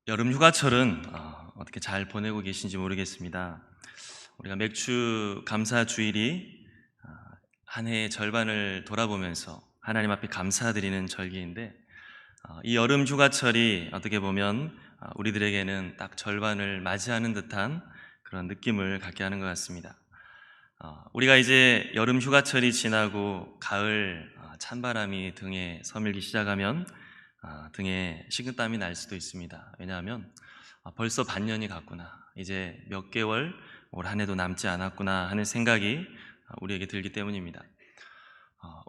여름 휴가철은 어떻게 잘 보내고 계신지 모르겠습니다. 우리가 맥주 감사 주일이 한 해의 절반을 돌아보면서 하나님 앞에 감사드리는 절기인데, 이 여름 휴가철이 어떻게 보면 우리들에게는 딱 절반을 맞이하는 듯한 그런 느낌을 갖게 하는 것 같습니다. 우리가 이제 여름 휴가철이 지나고 가을 찬바람이 등에 서밀기 시작하면 등에 식은땀이 날 수도 있습니다. 왜냐하면 벌써 반년이 갔구나, 이제 몇 개월 올 한 해도 남지 않았구나 하는 생각이 우리에게 들기 때문입니다.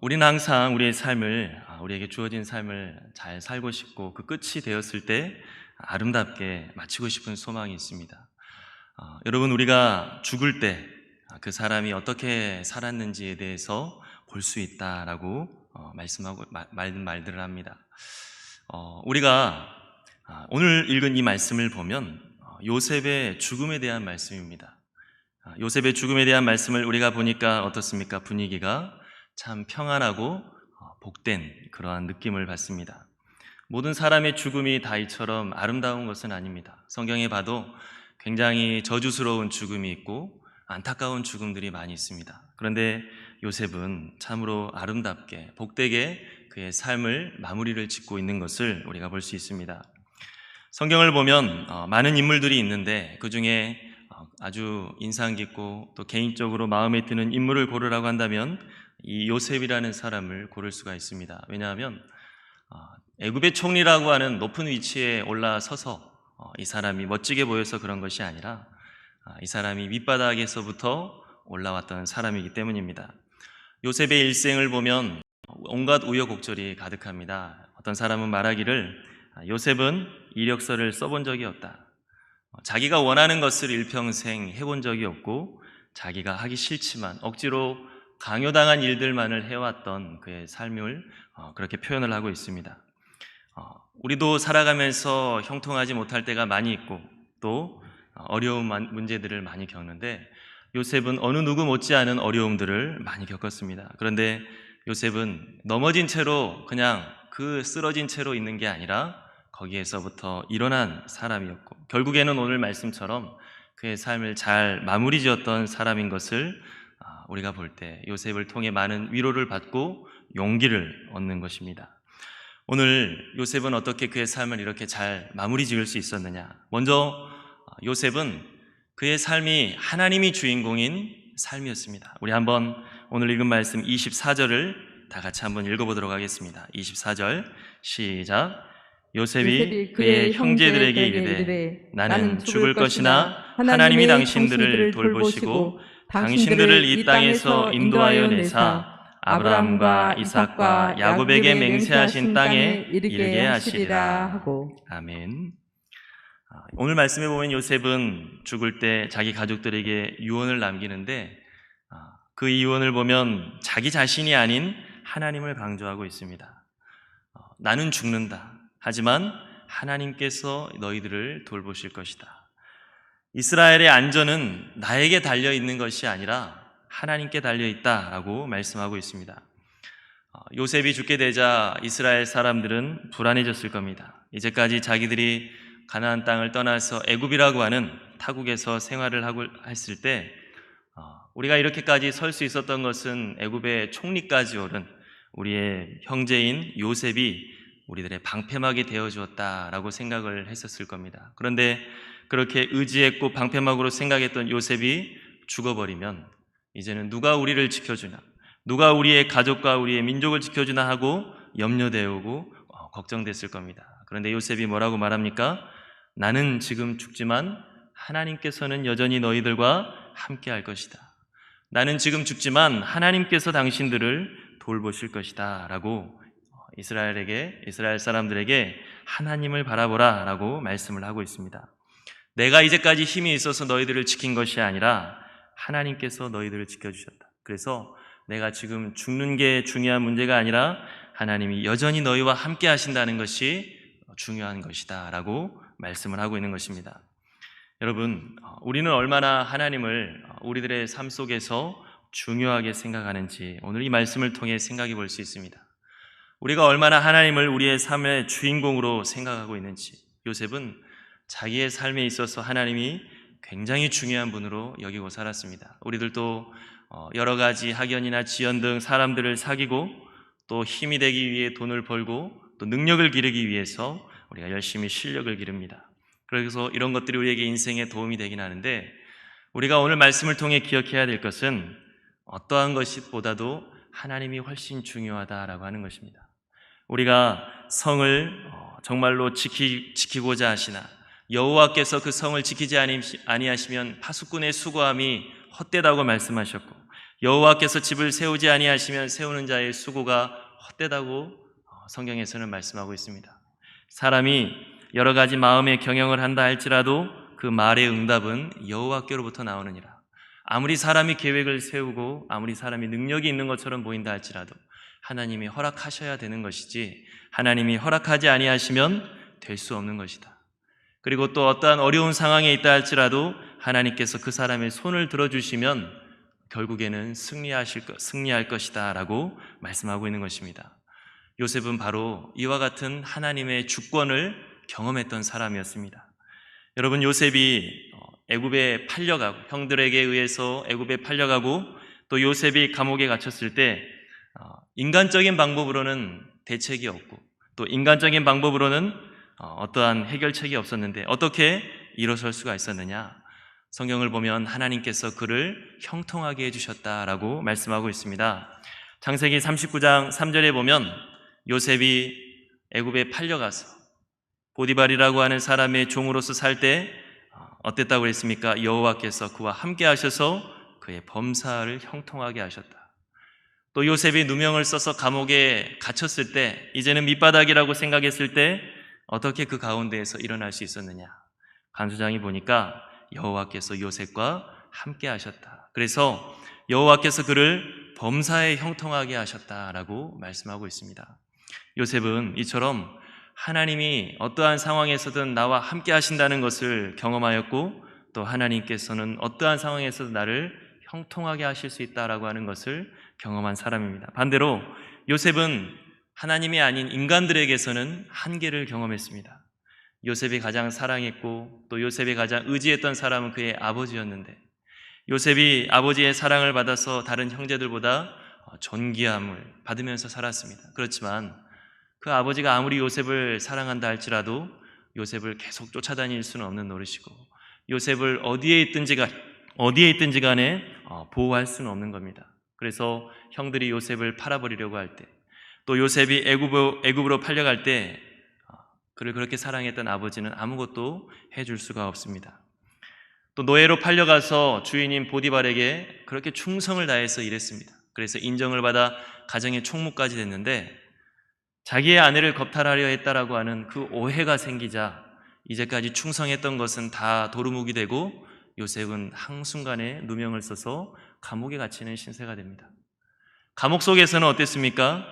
우리는 항상 우리의 삶을, 우리에게 주어진 삶을 잘 살고 싶고, 그 끝이 되었을 때 아름답게 마치고 싶은 소망이 있습니다. 여러분, 우리가 죽을 때 그 사람이 어떻게 살았는지에 대해서 볼 수 있다라고 말씀하고 말들을 합니다. 우리가 오늘 읽은 이 말씀을 보면 요셉의 죽음에 대한 말씀입니다. 요셉의 죽음에 대한 말씀을 우리가 보니까 어떻습니까? 분위기가 참 평안하고 복된 그러한 느낌을 받습니다. 모든 사람의 죽음이 다 이처럼 아름다운 것은 아닙니다. 성경에 봐도 굉장히 저주스러운 죽음이 있고 안타까운 죽음들이 많이 있습니다. 그런데 요셉은 참으로 아름답게 복되게 그의 삶을 마무리를 짓고 있는 것을 우리가 볼 수 있습니다. 성경을 보면 많은 인물들이 있는데, 그 중에 아주 인상 깊고 또 개인적으로 마음에 드는 인물을 고르라고 한다면 이 요셉이라는 사람을 고를 수가 있습니다. 왜냐하면 애굽의 총리라고 하는 높은 위치에 올라서서 이 사람이 멋지게 보여서 그런 것이 아니라 이 사람이 밑바닥에서부터 올라왔던 사람이기 때문입니다. 요셉의 일생을 보면 온갖 우여곡절이 가득합니다. 어떤 사람은 말하기를 요셉은 이력서를 써본 적이 없다. 자기가 원하는 것을 일평생 해본 적이 없고, 자기가 하기 싫지만 억지로 강요당한 일들만을 해왔던 그의 삶을 그렇게 표현을 하고 있습니다. 우리도 살아가면서 형통하지 못할 때가 많이 있고, 또 어려운 문제들을 많이 겪는데, 요셉은 어느 누구 못지않은 어려움들을 많이 겪었습니다. 그런데 요셉은 넘어진 채로, 그냥 그 쓰러진 채로 있는 게 아니라 거기에서부터 일어난 사람이었고, 결국에는 오늘 말씀처럼 그의 삶을 잘 마무리 지었던 사람인 것을 우리가 볼 때 요셉을 통해 많은 위로를 받고 용기를 얻는 것입니다. 오늘 요셉은 어떻게 그의 삶을 이렇게 잘 마무리 지을 수 있었느냐? 먼저 요셉은 그의 삶이 하나님이 주인공인 삶이었습니다. 우리 한번 오늘 읽은 말씀 24절을 다 같이 한번 읽어보도록 하겠습니다. 24절 시작. 요셉이 그의 형제들에게 이르되 나는 죽을 것이나 하나님이 당신들을 돌보시고 당신들을 이 땅에서 인도하여 내사 아브라함과 이삭과 야곱에게 맹세하신 땅에 이르게 하시리라 하고. 아멘. 오늘 말씀에 보면 요셉은 죽을 때 자기 가족들에게 유언을 남기는데, 그 유언을 보면 자기 자신이 아닌 하나님을 강조하고 있습니다. 나는 죽는다. 하지만 하나님께서 너희들을 돌보실 것이다. 이스라엘의 안전은 나에게 달려있는 것이 아니라 하나님께 달려있다라고 말씀하고 있습니다. 요셉이 죽게 되자 이스라엘 사람들은 불안해졌을 겁니다. 이제까지 자기들이 가나안 땅을 떠나서 애굽이라고 하는 타국에서 생활을 하고 했을 때 우리가 이렇게까지 설 수 있었던 것은 애굽의 총리까지 오른 우리의 형제인 요셉이 우리들의 방패막이 되어주었다라고 생각을 했었을 겁니다. 그런데 그렇게 의지했고 방패막으로 생각했던 요셉이 죽어버리면 이제는 누가 우리를 지켜주나, 누가 우리의 가족과 우리의 민족을 지켜주나 하고 염려되고 걱정됐을 겁니다. 그런데 요셉이 뭐라고 말합니까? 나는 지금 죽지만 하나님께서는 여전히 너희들과 함께 할 것이다. 나는 지금 죽지만 하나님께서 당신들을 돌보실 것이다 라고 이스라엘 사람들에게 하나님을 바라보라 라고 말씀을 하고 있습니다. 내가 이제까지 힘이 있어서 너희들을 지킨 것이 아니라 하나님께서 너희들을 지켜주셨다. 그래서 내가 지금 죽는 게 중요한 문제가 아니라 하나님이 여전히 너희와 함께 하신다는 것이 중요한 것이다 라고 말씀을 하고 있는 것입니다. 여러분, 우리는 얼마나 하나님을 우리들의 삶 속에서 중요하게 생각하는지 오늘 이 말씀을 통해 생각해 볼 수 있습니다. 우리가 얼마나 하나님을 우리의 삶의 주인공으로 생각하고 있는지, 요셉은 자기의 삶에 있어서 하나님이 굉장히 중요한 분으로 여기고 살았습니다. 우리들도 여러 가지 학연이나 지연 등 사람들을 사귀고 또 힘이 되기 위해 돈을 벌고 또 능력을 기르기 위해서 우리가 열심히 실력을 기릅니다. 그래서 이런 것들이 우리에게 인생에 도움이 되긴 하는데, 우리가 오늘 말씀을 통해 기억해야 될 것은 어떠한 것보다도 하나님이 훨씬 중요하다라고 하는 것입니다. 우리가 성을 정말로 지키고자 하시나 여호와께서 그 성을 지키지 아니하시면 파수꾼의 수고함이 헛되다고 말씀하셨고, 여호와께서 집을 세우지 아니하시면 세우는 자의 수고가 헛되다고 성경에서는 말씀하고 있습니다. 사람이 여러 가지 마음의 경영을 한다 할지라도 그 말의 응답은 여호와께로부터 나오느니라. 아무리 사람이 계획을 세우고 아무리 사람이 능력이 있는 것처럼 보인다 할지라도 하나님이 허락하셔야 되는 것이지, 하나님이 허락하지 아니하시면 될 수 없는 것이다. 그리고 또 어떠한 어려운 상황에 있다 할지라도 하나님께서 그 사람의 손을 들어주시면 결국에는 승리할 것이다 라고 말씀하고 있는 것입니다. 요셉은 바로 이와 같은 하나님의 주권을 경험했던 사람이었습니다. 여러분, 요셉이 애굽에 팔려가고, 형들에게 의해서 애굽에 팔려가고 또 요셉이 감옥에 갇혔을 때 인간적인 방법으로는 대책이 없고 또 인간적인 방법으로는 어떠한 해결책이 없었는데 어떻게 일어설 수가 있었느냐? 성경을 보면 하나님께서 그를 형통하게 해주셨다라고 말씀하고 있습니다. 창세기 39장 3절에 보면 요셉이 애굽에 팔려가서 보디발이라고 하는 사람의 종으로서 살 때 어땠다고 그랬습니까? 여호와께서 그와 함께 하셔서 그의 범사를 형통하게 하셨다. 또 요셉이 누명을 써서 감옥에 갇혔을 때, 이제는 밑바닥이라고 생각했을 때 어떻게 그 가운데에서 일어날 수 있었느냐? 간수장이 보니까 여호와께서 요셉과 함께 하셨다. 그래서 여호와께서 그를 범사에 형통하게 하셨다라고 말씀하고 있습니다. 요셉은 이처럼 하나님이 어떠한 상황에서든 나와 함께 하신다는 것을 경험하였고, 또 하나님께서는 어떠한 상황에서도 나를 형통하게 하실 수 있다라고 하는 것을 경험한 사람입니다. 반대로 요셉은 하나님이 아닌 인간들에게서는 한계를 경험했습니다. 요셉이 가장 사랑했고 또 요셉이 가장 의지했던 사람은 그의 아버지였는데, 요셉이 아버지의 사랑을 받아서 다른 형제들보다 존귀함을 받으면서 살았습니다. 그렇지만 그 아버지가 아무리 요셉을 사랑한다 할지라도 요셉을 계속 쫓아다닐 수는 없는 노릇이고, 요셉을 어디에 있든지 간에 보호할 수는 없는 겁니다. 그래서 형들이 요셉을 팔아버리려고 할 때, 또 요셉이 애굽으로 팔려갈 때 그를 그렇게 사랑했던 아버지는 아무것도 해줄 수가 없습니다. 또 노예로 팔려가서 주인인 보디발에게 그렇게 충성을 다해서 일했습니다. 그래서 인정을 받아 가정의 총무까지 됐는데, 자기의 아내를 겁탈하려 했다라고 하는 그 오해가 생기자 이제까지 충성했던 것은 다 도루묵이 되고 요셉은 한순간에 누명을 써서 감옥에 갇히는 신세가 됩니다. 감옥 속에서는 어땠습니까?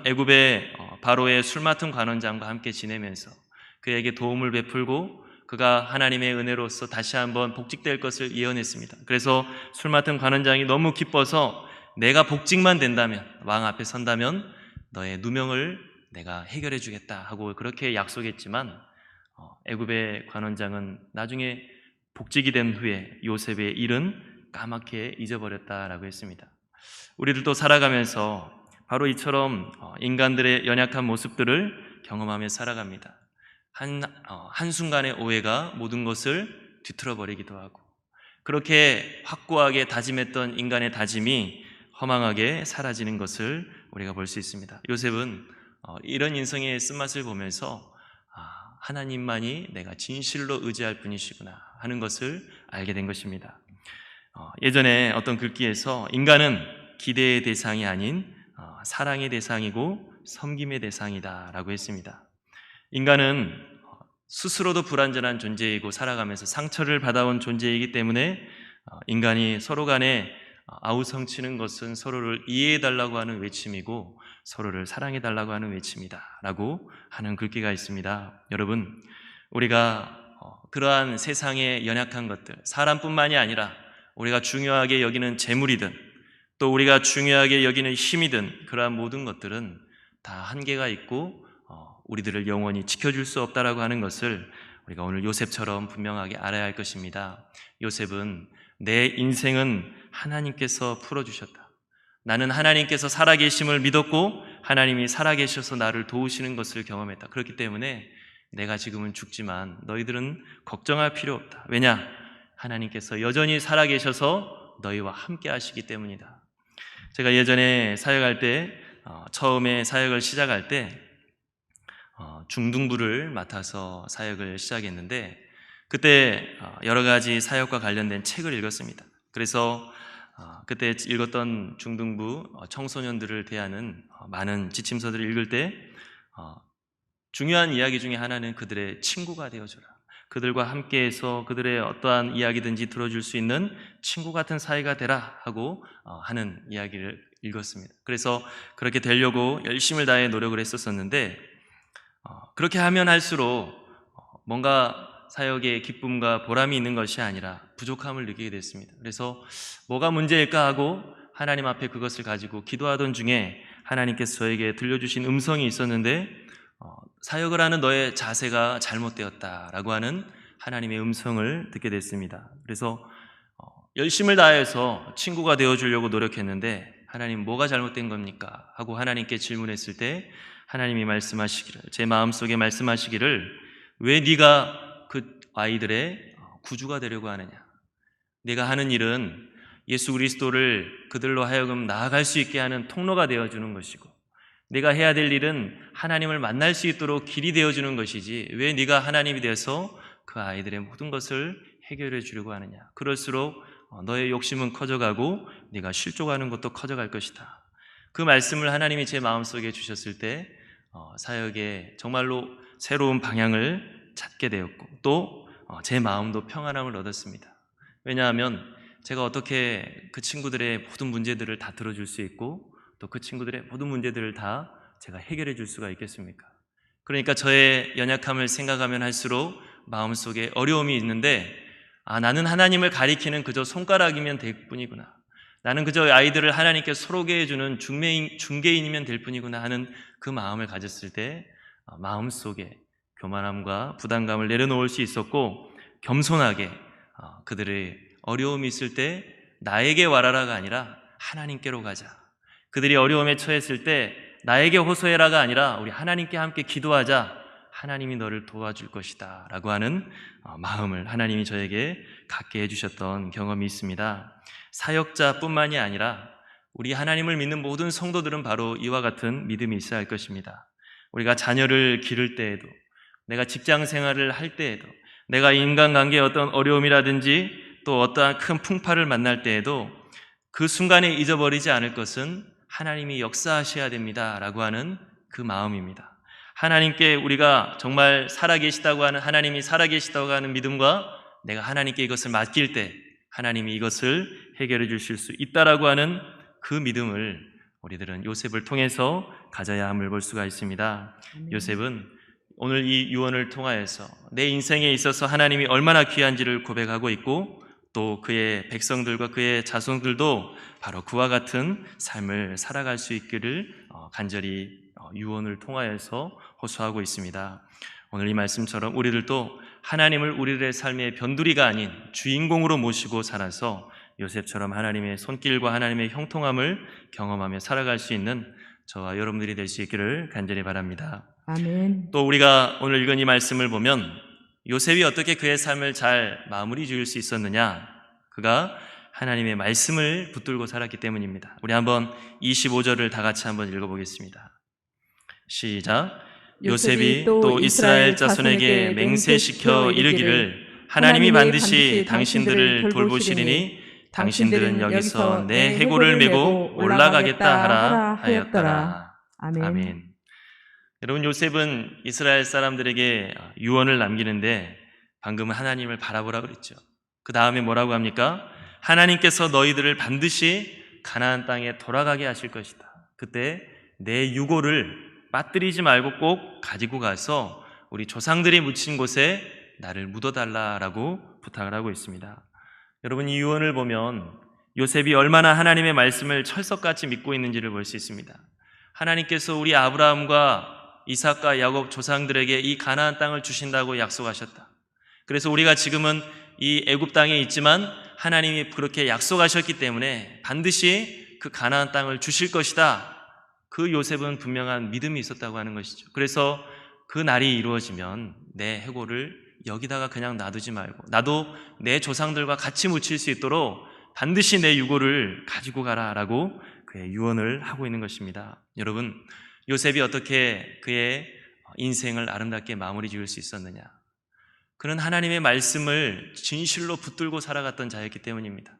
애굽의 바로의 술 맡은 관원장과 함께 지내면서 그에게 도움을 베풀고 그가 하나님의 은혜로서 다시 한번 복직될 것을 예언했습니다. 그래서 술 맡은 관원장이 너무 기뻐서 내가 복직만 된다면, 왕 앞에 선다면 너의 누명을 내가 해결해 주겠다 하고 그렇게 약속했지만 애굽의 관원장은 나중에 복직이 된 후에 요셉의 일은 까맣게 잊어버렸다라고 했습니다. 우리들도 살아가면서 바로 이처럼 인간들의 연약한 모습들을 경험하며 살아갑니다. 한순간의 오해가 모든 것을 뒤틀어버리기도 하고, 그렇게 확고하게 다짐했던 인간의 다짐이 허망하게 사라지는 것을 우리가 볼 수 있습니다. 요셉은 이런 인생의 쓴맛을 보면서 하나님만이 내가 진실로 의지할 분이시구나 하는 것을 알게 된 것입니다. 예전에 어떤 글귀에서 인간은 기대의 대상이 아닌 사랑의 대상이고 섬김의 대상이다 라고 했습니다. 인간은 스스로도 불완전한 존재이고 살아가면서 상처를 받아온 존재이기 때문에 인간이 서로 간에 아우성치는 것은 서로를 이해해달라고 하는 외침이고 서로를 사랑해달라고 하는 외침이다 라고 하는 글귀가 있습니다. 여러분, 우리가 그러한 세상의 연약한 것들, 사람뿐만이 아니라 우리가 중요하게 여기는 재물이든 또 우리가 중요하게 여기는 힘이든 그러한 모든 것들은 다 한계가 있고 우리들을 영원히 지켜줄 수 없다라고 하는 것을 우리가 오늘 요셉처럼 분명하게 알아야 할 것입니다. 요셉은 내 인생은 하나님께서 풀어주셨다. 나는 하나님께서 살아계심을 믿었고 하나님이 살아계셔서 나를 도우시는 것을 경험했다. 그렇기 때문에 내가 지금은 죽지만 너희들은 걱정할 필요 없다. 왜냐? 하나님께서 여전히 살아계셔서 너희와 함께 하시기 때문이다. 제가 예전에 사역할 때 처음에 사역을 시작할 때 중등부를 맡아서 사역을 시작했는데 그때 여러 가지 사역과 관련된 책을 읽었습니다. 그래서 그때 읽었던 중등부 청소년들을 대하는 많은 지침서들을 읽을 때 중요한 이야기 중에 하나는 그들의 친구가 되어주라. 그들과 함께해서 그들의 어떠한 이야기든지 들어줄 수 있는 친구 같은 사이가 되라 하고 하는 이야기를 읽었습니다. 그래서 그렇게 되려고 열심을 다해 노력을 했었는데 그렇게 하면 할수록 뭔가 사역의 기쁨과 보람이 있는 것이 아니라 부족함을 느끼게 됐습니다. 그래서 뭐가 문제일까 하고 하나님 앞에 그것을 가지고 기도하던 중에 하나님께서 저에게 들려주신 음성이 있었는데 사역을 하는 너의 자세가 잘못되었다라고 하는 하나님의 음성을 듣게 됐습니다. 그래서 열심을 다해서 친구가 되어주려고 노력했는데 하나님 뭐가 잘못된 겁니까? 하고 하나님께 질문했을 때 하나님이 말씀하시기를, 제 마음속에 말씀하시기를, 왜 네가 그 아이들의 구주가 되려고 하느냐? 네가 하는 일은 예수 그리스도를 그들로 하여금 나아갈 수 있게 하는 통로가 되어주는 것이고 네가 해야 될 일은 하나님을 만날 수 있도록 길이 되어주는 것이지 왜 네가 하나님이 되어서 그 아이들의 모든 것을 해결해 주려고 하느냐? 그럴수록 너의 욕심은 커져가고 네가 실족하는 것도 커져갈 것이다. 그 말씀을 하나님이 제 마음속에 주셨을 때 사역에 정말로 새로운 방향을 찾게 되었고 또 제 마음도 평안함을 얻었습니다. 왜냐하면 제가 어떻게 그 친구들의 모든 문제들을 다 들어줄 수 있고 또 그 친구들의 모든 문제들을 다 제가 해결해 줄 수가 있겠습니까? 그러니까 저의 연약함을 생각하면 할수록 마음속에 어려움이 있는데 나는 하나님을 가리키는 그저 손가락이면 될 뿐이구나. 나는 그저 아이들을 하나님께 소로게 해주는 중개인이면 될 뿐이구나 하는 그 마음을 가졌을 때 마음속에 교만함과 부담감을 내려놓을 수 있었고 겸손하게 그들의 어려움이 있을 때 나에게 와라라가 아니라 하나님께로 가자. 그들이 어려움에 처했을 때 나에게 호소해라가 아니라 우리 하나님께 함께 기도하자. 하나님이 너를 도와줄 것이다 라고 하는 마음을 하나님이 저에게 갖게 해주셨던 경험이 있습니다. 사역자뿐만이 아니라 우리 하나님을 믿는 모든 성도들은 바로 이와 같은 믿음이 있어야 할 것입니다. 우리가 자녀를 기를 때에도, 내가 직장 생활을 할 때에도, 내가 인간관계의 어떤 어려움이라든지 또 어떠한 큰 풍파를 만날 때에도 그 순간에 잊어버리지 않을 것은 하나님이 역사하셔야 됩니다 라고 하는 그 마음입니다. 하나님께 우리가 정말 살아계시다고 하는, 하나님이 살아계시다고 하는 믿음과 내가 하나님께 이것을 맡길 때 하나님이 이것을 해결해 주실 수 있다라고 하는 그 믿음을 우리들은 요셉을 통해서 가져야 함을 볼 수가 있습니다. 요셉은 오늘 이 유언을 통하여서 내 인생에 있어서 하나님이 얼마나 귀한지를 고백하고 있고 또 그의 백성들과 그의 자손들도 바로 그와 같은 삶을 살아갈 수 있기를 간절히 유언을 통하여서 호소하고 있습니다. 오늘 이 말씀처럼 우리들도 하나님을 우리들의 삶의 변두리가 아닌 주인공으로 모시고 살아서 요셉처럼 하나님의 손길과 하나님의 형통함을 경험하며 살아갈 수 있는 저와 여러분들이 될 수 있기를 간절히 바랍니다. 아멘. 또 우리가 오늘 읽은 이 말씀을 보면 요셉이 어떻게 그의 삶을 잘 마무리 지을 수 있었느냐? 그가 하나님의 말씀을 붙들고 살았기 때문입니다. 우리 한번 25절을 다 같이 한번 읽어보겠습니다. 시작. 요셉이 또 이스라엘 자손에게 맹세시켜 이르기를 하나님이 반드시 당신들을 돌보시리니 당신들은 여기서 내 해골을 메고 올라가겠다 하라 하였더라. 아멘. 여러분, 요셉은 이스라엘 사람들에게 유언을 남기는데 방금은 하나님을 바라보라 그랬죠. 그 다음에 뭐라고 합니까? 하나님께서 너희들을 반드시 가나안 땅에 돌아가게 하실 것이다. 그때 내 유골을 빠뜨리지 말고 꼭 가지고 가서 우리 조상들이 묻힌 곳에 나를 묻어달라라고 부탁을 하고 있습니다. 여러분, 이 유언을 보면 요셉이 얼마나 하나님의 말씀을 철석같이 믿고 있는지를 볼 수 있습니다. 하나님께서 우리 아브라함과 이삭과 야곱 조상들에게 이 가나안 땅을 주신다고 약속하셨다. 그래서 우리가 지금은 이 애굽 땅에 있지만 하나님이 그렇게 약속하셨기 때문에 반드시 그 가나안 땅을 주실 것이다. 그 요셉은 분명한 믿음이 있었다고 하는 것이죠. 그래서 그 날이 이루어지면 내 해골을 여기다가 그냥 놔두지 말고 나도 내 조상들과 같이 묻힐 수 있도록 반드시 내 유골을 가지고 가라라고 그의 유언을 하고 있는 것입니다. 여러분, 요셉이 어떻게 그의 인생을 아름답게 마무리 지을 수 있었느냐? 그는 하나님의 말씀을 진실로 붙들고 살아갔던 자였기 때문입니다.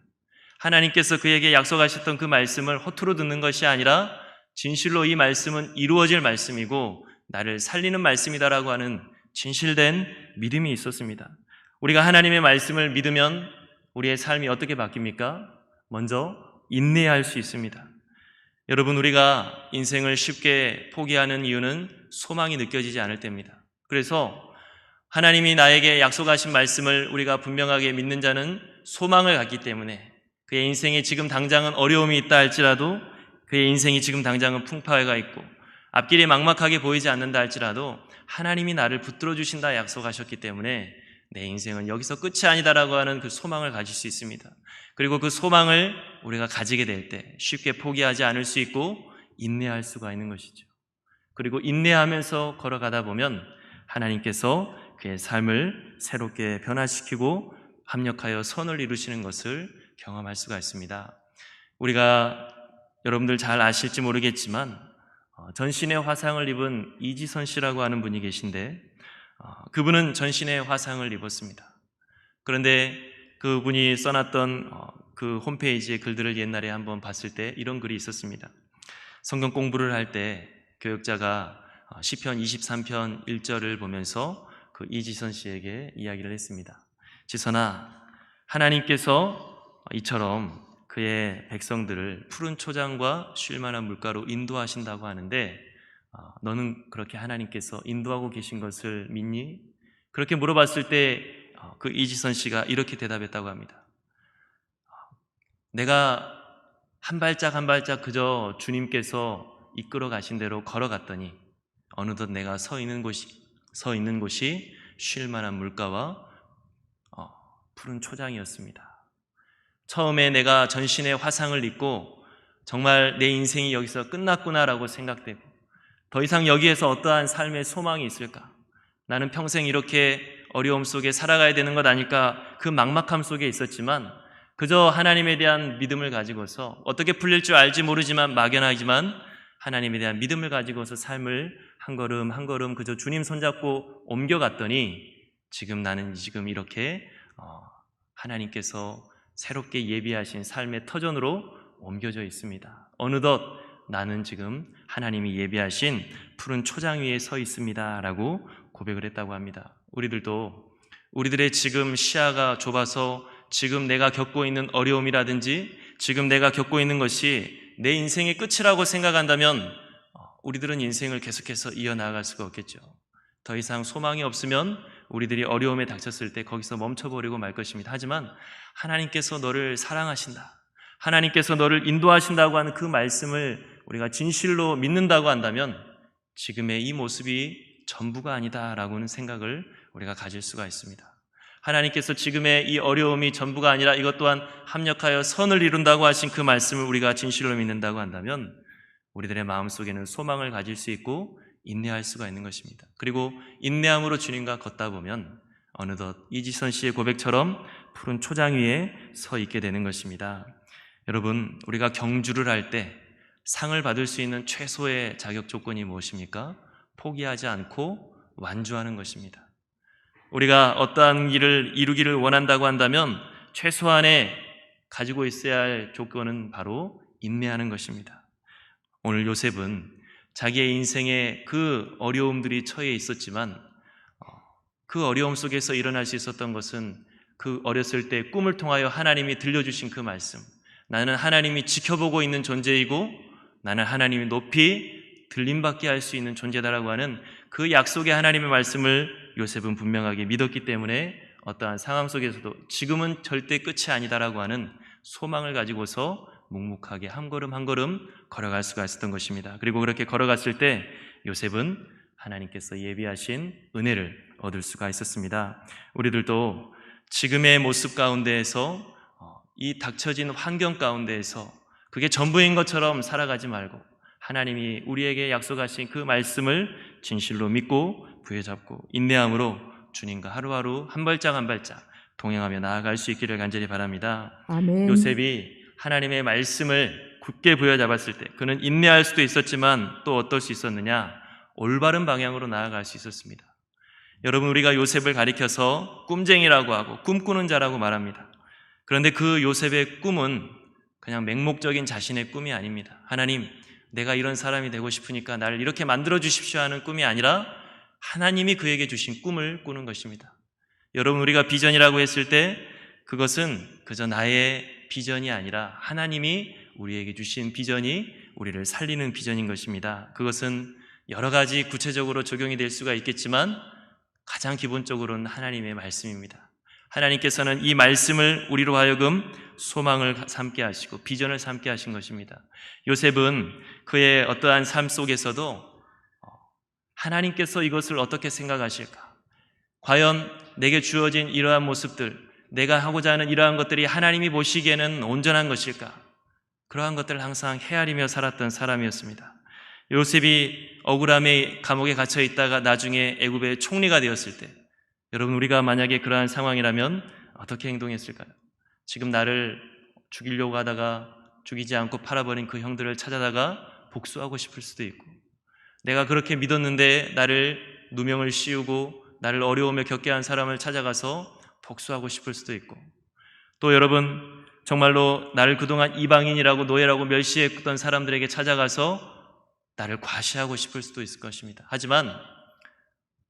하나님께서 그에게 약속하셨던 그 말씀을 허투루 듣는 것이 아니라 진실로 이 말씀은 이루어질 말씀이고 나를 살리는 말씀이다라고 하는 진실된 믿음이 있었습니다. 우리가 하나님의 말씀을 믿으면 우리의 삶이 어떻게 바뀝니까? 먼저 인내할 수 있습니다. 여러분, 우리가 인생을 쉽게 포기하는 이유는 소망이 느껴지지 않을 때입니다. 그래서 하나님이 나에게 약속하신 말씀을 우리가 분명하게 믿는 자는 소망을 갖기 때문에 그의 인생에 지금 당장은 어려움이 있다 할지라도 그의 인생이 지금 당장은 풍파가 있고 앞길이 막막하게 보이지 않는다 할지라도 하나님이 나를 붙들어 주신다 약속하셨기 때문에 내 인생은 여기서 끝이 아니다라고 하는 그 소망을 가질 수 있습니다. 그리고 그 소망을 우리가 가지게 될 때 쉽게 포기하지 않을 수 있고 인내할 수가 있는 것이죠. 그리고 인내하면서 걸어가다 보면 하나님께서 그의 삶을 새롭게 변화시키고 합력하여 선을 이루시는 것을 경험할 수가 있습니다. 우리가 여러분들 잘 아실지 모르겠지만 전신의 화상을 입은 이지선 씨라고 하는 분이 계신데 그분은 전신의 화상을 입었습니다. 그런데 그분이 써놨던 그 홈페이지의 글들을 옛날에 한번 봤을 때 이런 글이 있었습니다. 성경 공부를 할 때 교역자가 시편 23편 1절을 보면서 그 이지선 씨에게 이야기를 했습니다. 지선아, 하나님께서 이처럼 그의 백성들을 푸른 초장과 쉴만한 물가로 인도하신다고 하는데 너는 그렇게 하나님께서 인도하고 계신 것을 믿니? 그렇게 물어봤을 때 그 이지선 씨가 이렇게 대답했다고 합니다. 내가 한 발짝 한 발짝 그저 주님께서 이끌어 가신 대로 걸어갔더니 어느덧 내가 서 있는 곳이 쉴만한 물가와 푸른 초장이었습니다. 처음에 내가 전신에 화상을 입고 정말 내 인생이 여기서 끝났구나라고 생각되고 더 이상 여기에서 어떠한 삶의 소망이 있을까? 나는 평생 이렇게 어려움 속에 살아가야 되는 것 아닐까? 그 막막함 속에 있었지만 그저 하나님에 대한 믿음을 가지고서 어떻게 풀릴 줄 알지 모르지만 막연하지만 하나님에 대한 믿음을 가지고서 삶을 한 걸음 한 걸음 그저 주님 손잡고 옮겨갔더니 지금 나는 지금 이렇게 하나님께서 새롭게 예비하신 삶의 터전으로 옮겨져 있습니다. 어느덧 나는 지금 하나님이 예비하신 푸른 초장 위에 서 있습니다 라고 고백을 했다고 합니다. 우리들도 우리들의 지금 시야가 좁아서 지금 내가 겪고 있는 어려움이라든지 지금 내가 겪고 있는 것이 내 인생의 끝이라고 생각한다면 우리들은 인생을 계속해서 이어나갈 수가 없겠죠. 더 이상 소망이 없으면 우리들이 어려움에 닥쳤을 때 거기서 멈춰버리고 말 것입니다. 하지만 하나님께서 너를 사랑하신다, 하나님께서 너를 인도하신다고 하는 그 말씀을 우리가 진실로 믿는다고 한다면 지금의 이 모습이 전부가 아니다라고는 생각을 우리가 가질 수가 있습니다. 하나님께서 지금의 이 어려움이 전부가 아니라 이것 또한 합력하여 선을 이룬다고 하신 그 말씀을 우리가 진실로 믿는다고 한다면 우리들의 마음속에는 소망을 가질 수 있고 인내할 수가 있는 것입니다. 그리고 인내함으로 주님과 걷다 보면 어느덧 이지선 씨의 고백처럼 푸른 초장 위에 서 있게 되는 것입니다. 여러분, 우리가 경주를 할 때 상을 받을 수 있는 최소의 자격 조건이 무엇입니까? 포기하지 않고 완주하는 것입니다. 우리가 어떠한 일을 이루기를 원한다고 한다면 최소한의 가지고 있어야 할 조건은 바로 인내하는 것입니다. 오늘 요셉은 자기의 인생에 그 어려움들이 처해 있었지만 그 어려움 속에서 일어날 수 있었던 것은 그 어렸을 때 꿈을 통하여 하나님이 들려주신 그 말씀, 나는 하나님이 지켜보고 있는 존재이고 나는 하나님이 높이 들림받게 할 수 있는 존재다라고 하는 그 약속의 하나님의 말씀을 요셉은 분명하게 믿었기 때문에 어떠한 상황 속에서도 지금은 절대 끝이 아니다라고 하는 소망을 가지고서 묵묵하게 한 걸음 한 걸음 걸어갈 수가 있었던 것입니다. 그리고 그렇게 걸어갔을 때 요셉은 하나님께서 예비하신 은혜를 얻을 수가 있었습니다. 우리들도 지금의 모습 가운데에서 이 닥쳐진 환경 가운데에서 그게 전부인 것처럼 살아가지 말고 하나님이 우리에게 약속하신 그 말씀을 진실로 믿고 부여잡고 인내함으로 주님과 하루하루 한 발짝 한 발짝 동행하며 나아갈 수 있기를 간절히 바랍니다. 아멘. 요셉이 하나님의 말씀을 굳게 부여잡았을 때 그는 인내할 수도 있었지만 또 어떨 수 있었느냐? 올바른 방향으로 나아갈 수 있었습니다. 여러분, 우리가 요셉을 가리켜서 꿈쟁이라고 하고 꿈꾸는 자라고 말합니다. 그런데 그 요셉의 꿈은 그냥 맹목적인 자신의 꿈이 아닙니다. 하나님, 내가 이런 사람이 되고 싶으니까 나를 이렇게 만들어 주십시오 하는 꿈이 아니라 하나님이 그에게 주신 꿈을 꾸는 것입니다. 여러분, 우리가 비전이라고 했을 때 그것은 그저 나의 비전이 아니라 하나님이 우리에게 주신 비전이 우리를 살리는 비전인 것입니다. 그것은 여러 가지 구체적으로 적용이 될 수가 있겠지만 가장 기본적으로는 하나님의 말씀입니다. 하나님께서는 이 말씀을 우리로 하여금 소망을 삼게 하시고 비전을 삼게 하신 것입니다. 요셉은 그의 어떠한 삶 속에서도 하나님께서 이것을 어떻게 생각하실까? 과연 내게 주어진 이러한 모습들, 내가 하고자 하는 이러한 것들이 하나님이 보시기에는 온전한 것일까? 그러한 것들을 항상 헤아리며 살았던 사람이었습니다. 요셉이 억울함의 감옥에 갇혀 있다가 나중에 애굽의 총리가 되었을 때 여러분, 우리가 만약에 그러한 상황이라면 어떻게 행동했을까요? 지금 나를 죽이려고 하다가 죽이지 않고 팔아버린 그 형들을 찾아다가 복수하고 싶을 수도 있고, 내가 그렇게 믿었는데 나를 누명을 씌우고 나를 어려움에 겪게 한 사람을 찾아가서 복수하고 싶을 수도 있고, 또 여러분, 정말로 나를 그동안 이방인이라고 노예라고 멸시했던 사람들에게 찾아가서 나를 과시하고 싶을 수도 있을 것입니다. 하지만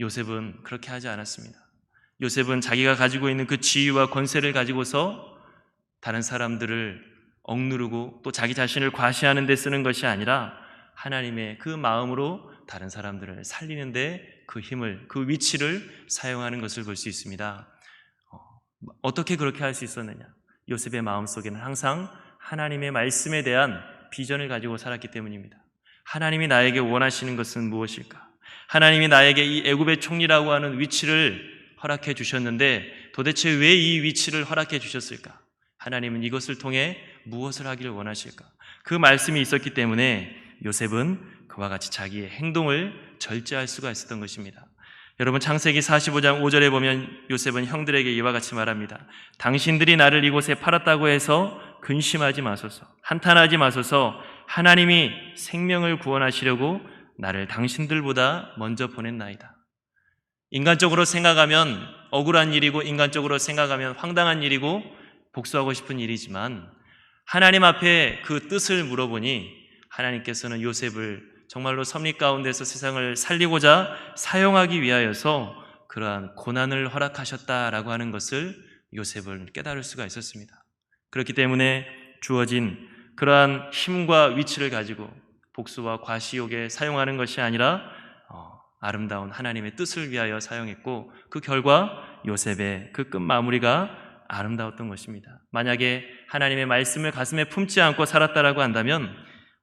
요셉은 그렇게 하지 않았습니다. 요셉은 자기가 가지고 있는 그 지위와 권세를 가지고서 다른 사람들을 억누르고 또 자기 자신을 과시하는 데 쓰는 것이 아니라 하나님의 그 마음으로 다른 사람들을 살리는데 그 힘을, 그 위치를 사용하는 것을 볼 수 있습니다. 어떻게 그렇게 할 수 있었느냐? 요셉의 마음속에는 항상 하나님의 말씀에 대한 비전을 가지고 살았기 때문입니다. 하나님이 나에게 원하시는 것은 무엇일까? 하나님이 나에게 이 애굽의 총리라고 하는 위치를 허락해 주셨는데 도대체 왜 이 위치를 허락해 주셨을까? 하나님은 이것을 통해 무엇을 하기를 원하실까? 그 말씀이 있었기 때문에 요셉은 그와 같이 자기의 행동을 절제할 수가 있었던 것입니다. 여러분, 창세기 45장 5절에 보면 요셉은 형들에게 이와 같이 말합니다. 당신들이 나를 이곳에 팔았다고 해서 근심하지 마소서, 한탄하지 마소서. 하나님이 생명을 구원하시려고 나를 당신들보다 먼저 보냈나이다. 인간적으로 생각하면 억울한 일이고 인간적으로 생각하면 황당한 일이고 복수하고 싶은 일이지만 하나님 앞에 그 뜻을 물어보니 하나님께서는 요셉을 정말로 섭리 가운데서 세상을 살리고자 사용하기 위하여서 그러한 고난을 허락하셨다라고 하는 것을 요셉을 깨달을 수가 있었습니다. 그렇기 때문에 주어진 그러한 힘과 위치를 가지고 복수와 과시욕에 사용하는 것이 아니라 아름다운 하나님의 뜻을 위하여 사용했고 그 결과 요셉의 그 끝 마무리가 아름다웠던 것입니다. 만약에 하나님의 말씀을 가슴에 품지 않고 살았다라고 한다면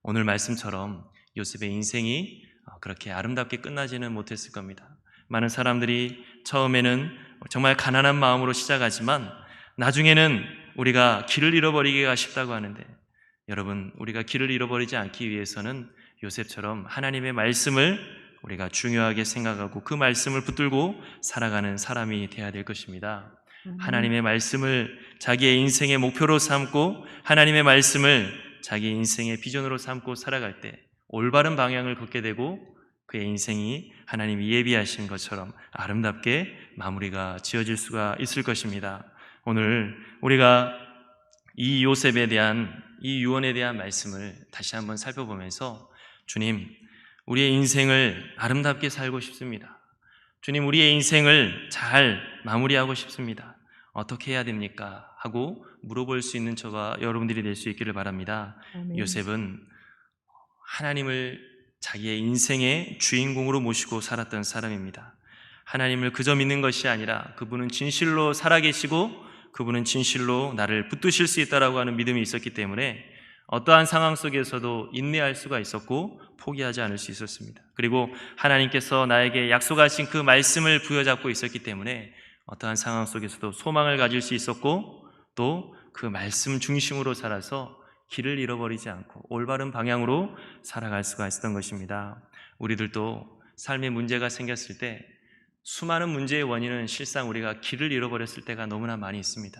오늘 말씀처럼 요셉의 인생이 그렇게 아름답게 끝나지는 못했을 겁니다. 많은 사람들이 처음에는 정말 가난한 마음으로 시작하지만 나중에는 우리가 길을 잃어버리기가 쉽다고 하는데 여러분, 우리가 길을 잃어버리지 않기 위해서는 요셉처럼 하나님의 말씀을 우리가 중요하게 생각하고 그 말씀을 붙들고 살아가는 사람이 되어야 될 것입니다. 하나님의 말씀을 자기의 인생의 목표로 삼고 하나님의 말씀을 자기 인생의 비전으로 삼고 살아갈 때 올바른 방향을 걷게 되고 그의 인생이 하나님이 예비하신 것처럼 아름답게 마무리가 지어질 수가 있을 것입니다. 오늘 우리가 이 요셉에 대한, 이 유언에 대한 말씀을 다시 한번 살펴보면서 주님, 우리의 인생을 아름답게 살고 싶습니다. 주님, 우리의 인생을 잘 마무리하고 싶습니다. 어떻게 해야 됩니까? 하고 물어볼 수 있는 저와 여러분들이 될 수 있기를 바랍니다. 아멘. 요셉은 하나님을 자기의 인생의 주인공으로 모시고 살았던 사람입니다. 하나님을 그저 믿는 것이 아니라 그분은 진실로 살아계시고 그분은 진실로 나를 붙드실 수 있다라고 하는 믿음이 있었기 때문에 어떠한 상황 속에서도 인내할 수가 있었고 포기하지 않을 수 있었습니다. 그리고 하나님께서 나에게 약속하신 그 말씀을 부여잡고 있었기 때문에 어떠한 상황 속에서도 소망을 가질 수 있었고 또 그 말씀 중심으로 살아서 길을 잃어버리지 않고 올바른 방향으로 살아갈 수가 있었던 것입니다. 우리들도 삶의 문제가 생겼을 때 수많은 문제의 원인은 실상 우리가 길을 잃어버렸을 때가 너무나 많이 있습니다.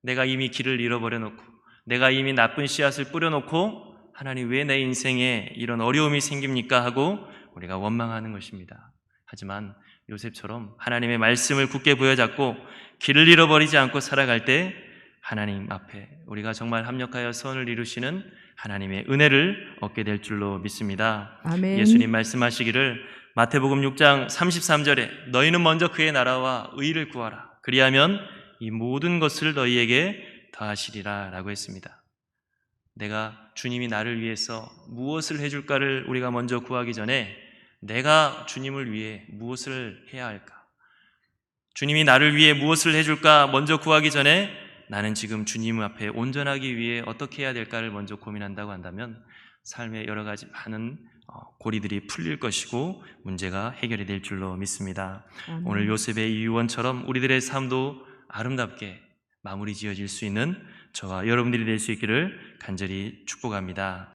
내가 이미 길을 잃어버려 놓고 내가 이미 나쁜 씨앗을 뿌려놓고 하나님 왜 내 인생에 이런 어려움이 생깁니까 하고 우리가 원망하는 것입니다. 하지만 요셉처럼 하나님의 말씀을 굳게 부여잡고 길을 잃어버리지 않고 살아갈 때 하나님 앞에 우리가 정말 합력하여 선을 이루시는 하나님의 은혜를 얻게 될 줄로 믿습니다. 아멘. 예수님 말씀하시기를 마태복음 6장 33절에 너희는 먼저 그의 나라와 의를 구하라. 그리하면 이 모든 것을 너희에게 더하시리라 라고 했습니다. 내가 주님이 나를 위해서 무엇을 해줄까를 우리가 먼저 구하기 전에 내가 주님을 위해 무엇을 해야 할까? 주님이 나를 위해 무엇을 해줄까 먼저 구하기 전에 나는 지금 주님 앞에 온전하기 위해 어떻게 해야 될까를 먼저 고민한다고 한다면 삶의 여러 가지 많은 고리들이 풀릴 것이고 문제가 해결이 될 줄로 믿습니다. 아멘. 오늘 요셉의 유언처럼 우리들의 삶도 아름답게 마무리 지어질 수 있는 저와 여러분들이 될 수 있기를 간절히 축복합니다.